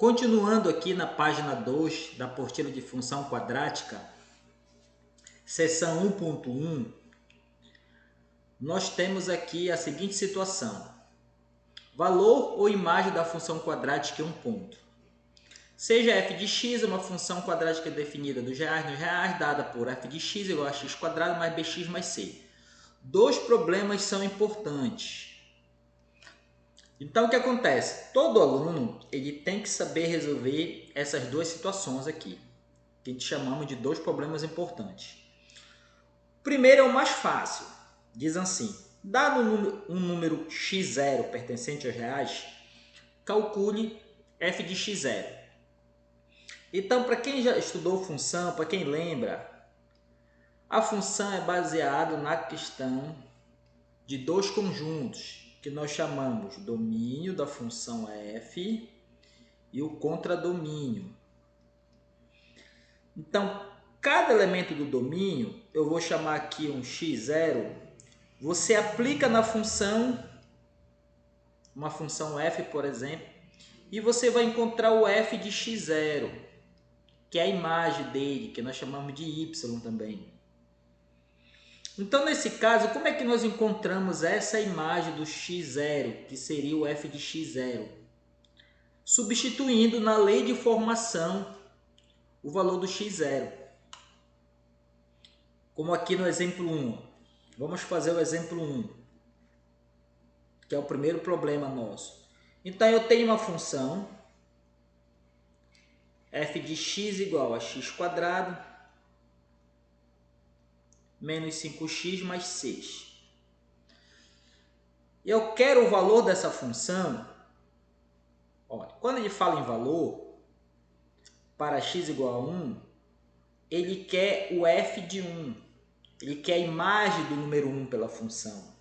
Continuando aqui na página 2 da apostila de função quadrática, seção 1.1, nós temos aqui a seguinte situação. Valor ou imagem da função quadrática em um ponto. Seja f de x uma função quadrática definida dos reais nos reais, dada por f de x igual a x quadrado mais bx mais c. Dois problemas são importantes. Então, o que acontece? Todo aluno ele tem que saber resolver essas duas situações aqui, que a gente chamamos de dois problemas importantes. O primeiro é o mais fácil. Diz assim, dado um número x0 pertencente aos reais, calcule f de x0. Então, para quem já estudou função, para quem lembra, a função é baseada na questão de dois conjuntos, que nós chamamos domínio da função f e o contradomínio. Então, cada elemento do domínio, eu vou chamar aqui um x0, você aplica na função, uma função f, por exemplo, e você vai encontrar o f de x0, que é a imagem dele, que nós chamamos de y também. Então, nesse caso, como é que nós encontramos essa imagem do x0, que seria o f de x0? Substituindo na lei de formação o valor do x0. Como aqui no exemplo 1. Vamos fazer o exemplo 1, que é o primeiro problema nosso. Então, eu tenho uma função f de x igual a x quadrado menos 5x mais 6. Eu quero o valor dessa função. Olha, quando ele fala em valor, para x igual a 1, ele quer o f de 1. Ele quer a imagem do número 1 pela função.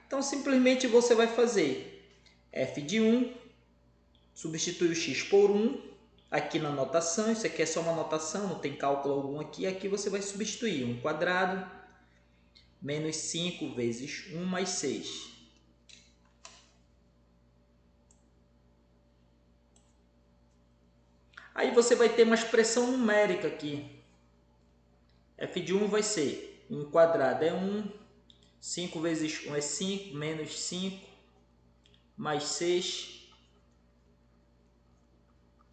Então, simplesmente você vai fazer f de 1, substitui o x por 1, aqui na notação, isso aqui é só uma notação, não tem cálculo algum aqui. Aqui você vai substituir 1 quadrado menos 5 vezes 1 mais 6. Aí você vai ter uma expressão numérica aqui. f de 1 vai ser 1 quadrado é 1, 5 vezes 1 é 5, menos 5, mais 6.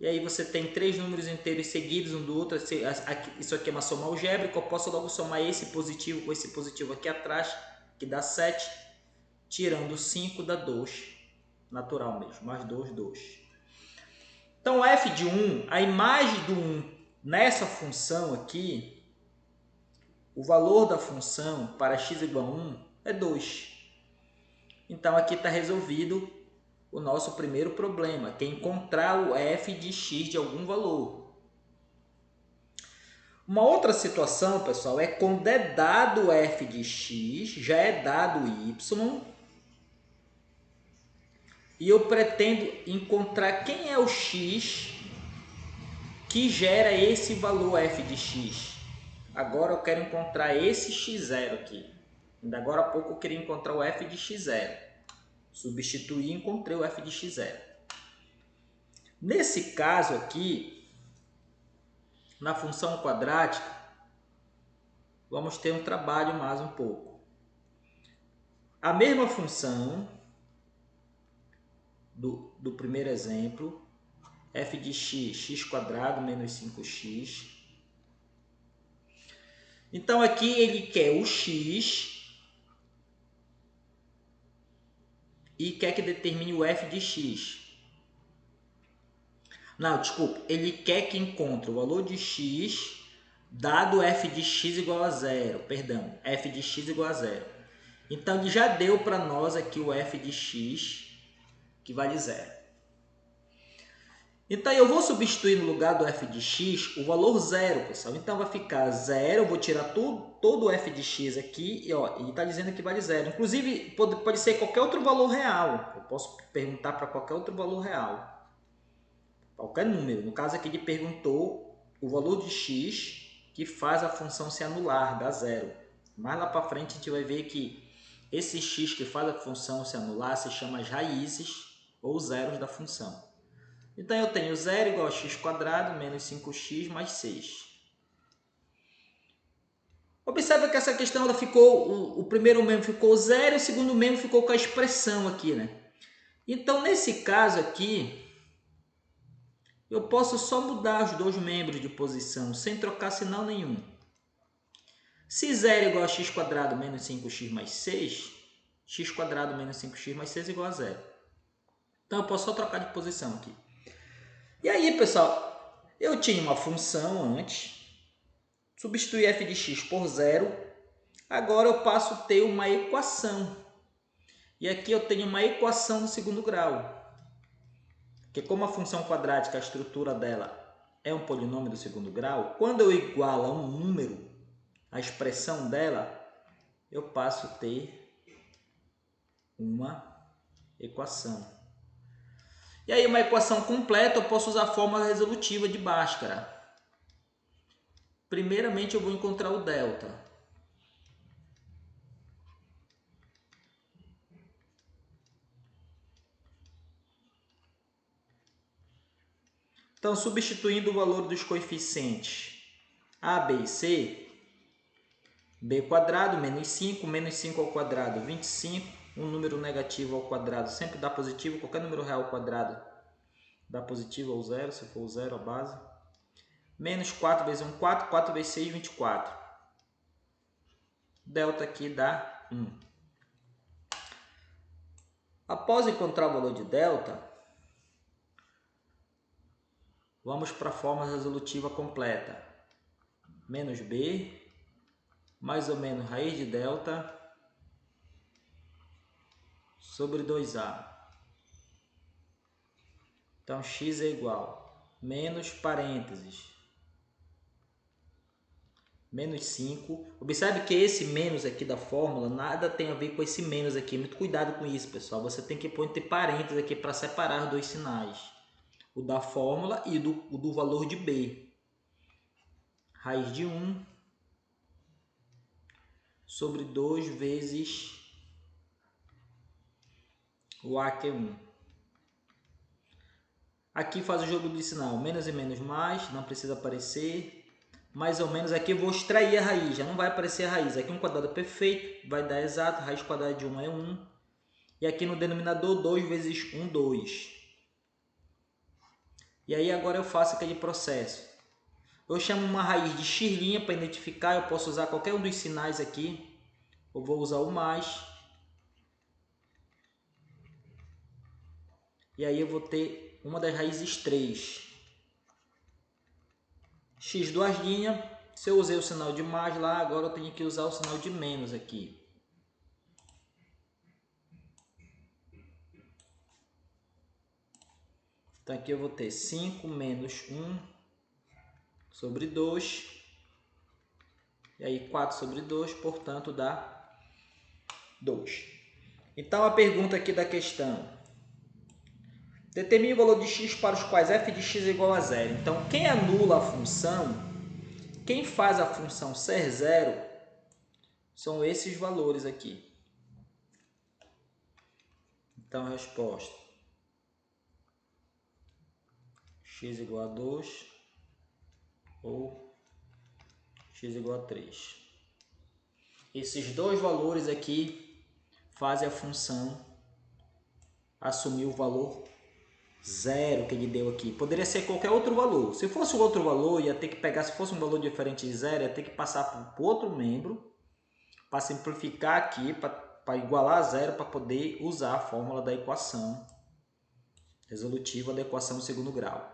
E aí você tem três números inteiros seguidos um do outro. Isso aqui é uma soma algébrica. Eu posso logo somar esse positivo com esse positivo aqui atrás, que dá 7. Tirando 5 dá 2. Natural mesmo. Mais 2, 2. Então, f de 1, a imagem do 1 nessa função aqui, o valor da função para x igual a 1 é 2. Então, aqui está resolvido o nosso primeiro problema, que é encontrar o f de x de algum valor. Uma outra situação, pessoal, é quando é dado f de x, já é dado y, e eu pretendo encontrar quem é o x que gera esse valor f de x. Agora eu quero encontrar esse x0 aqui. Ainda agora há pouco eu queria encontrar o f de x0. Substituí e encontrei o f de x0. Nesse caso aqui, na função quadrática, vamos ter um trabalho mais um pouco. A mesma função do primeiro exemplo, f de x, x quadrado menos 5x. Então aqui ele quer o x e quer que determine o f de x. Não, desculpa, ele quer que encontre o valor de x dado f de x igual a 0. Perdão, f de x igual a 0. Então, ele já deu para nós aqui o f de x, que vale 0. Então, eu vou substituir no lugar do f de x o valor 0, pessoal. Então, vai ficar 0, eu vou tirar todo o f de x aqui, e ele está dizendo que vale 0. Inclusive, pode ser qualquer outro valor real. Eu posso perguntar para qualquer outro valor real. Qualquer número. No caso aqui, ele perguntou o valor de x que faz a função se anular, dá 0. Mais lá para frente, a gente vai ver que esse x que faz a função se anular se chama as raízes ou zeros da função. Então eu tenho 0 igual a x² menos 5x mais 6. Observa que essa questão ela ficou, o primeiro membro ficou 0 e o segundo membro ficou com a expressão aqui, né? Então nesse caso aqui, eu posso só mudar os dois membros de posição, sem trocar sinal nenhum. Se 0 igual a x² menos 5x mais 6, x² menos 5x mais 6 igual a 0. Então eu posso só trocar de posição aqui. E aí, pessoal, eu tinha uma função antes, substituí f de x por 0, agora eu passo a ter uma equação. E aqui eu tenho uma equação do segundo grau. Porque como a função quadrática, a estrutura dela é um polinômio do segundo grau, quando eu igualo a um número, a expressão dela, eu passo a ter uma equação. E aí uma equação completa eu posso usar a fórmula resolutiva de Bhaskara. Primeiramente eu vou encontrar o delta. Então, substituindo o valor dos coeficientes a, b e c, b² menos 5, menos 5 ao quadrado, 25, um número negativo ao quadrado sempre dá positivo, qualquer número real ao quadrado dá positivo ou zero, se for o zero a base. Menos 4 vezes 1, 4, 4 vezes 6, 24. Delta aqui dá 1. Após encontrar o valor de delta, vamos para a fórmula resolutiva completa. Menos b, mais ou menos raiz de delta, sobre 2a. Então, x é igual, menos parênteses, menos 5. Observe que esse menos aqui da fórmula, nada tem a ver com esse menos aqui. Muito cuidado com isso, pessoal. Você tem que pôr entre parênteses aqui para separar os dois sinais. O da fórmula e o do valor de b. Raiz de 1 sobre 2 vezes o a, que é 1. Aqui faz o jogo de sinal. Menos e menos mais, não precisa aparecer. Mais ou menos aqui eu vou extrair a raiz, já não vai aparecer a raiz. Aqui um quadrado perfeito, vai dar exato, raiz quadrada de 1 é 1. E aqui no denominador 2 vezes 1, 2. E aí agora eu faço aquele processo. Eu chamo uma raiz de x' para identificar, eu posso usar qualquer um dos sinais aqui. Eu vou usar o mais. E aí eu vou ter uma das raízes 3. X duas linhas, se eu usei o sinal de mais lá, agora eu tenho que usar o sinal de menos aqui. Então aqui eu vou ter 5 menos 1 sobre 2. E aí 4 sobre 2, portanto dá 2. Então a pergunta aqui da questão. Determine o valor de x para os quais f de x é igual a 0. Então, quem anula a função, quem faz a função ser 0, são esses valores aqui. Então, a resposta. X igual a 2 ou x igual a 3. Esses dois valores aqui fazem a função assumir o valor 0 que ele deu aqui. Poderia ser qualquer outro valor. Se fosse um outro valor, ia ter que pegar, se fosse um valor diferente de 0, ia ter que passar para o outro membro, para simplificar aqui, para igualar a 0, para poder usar a fórmula da equação resolutiva da equação do segundo grau.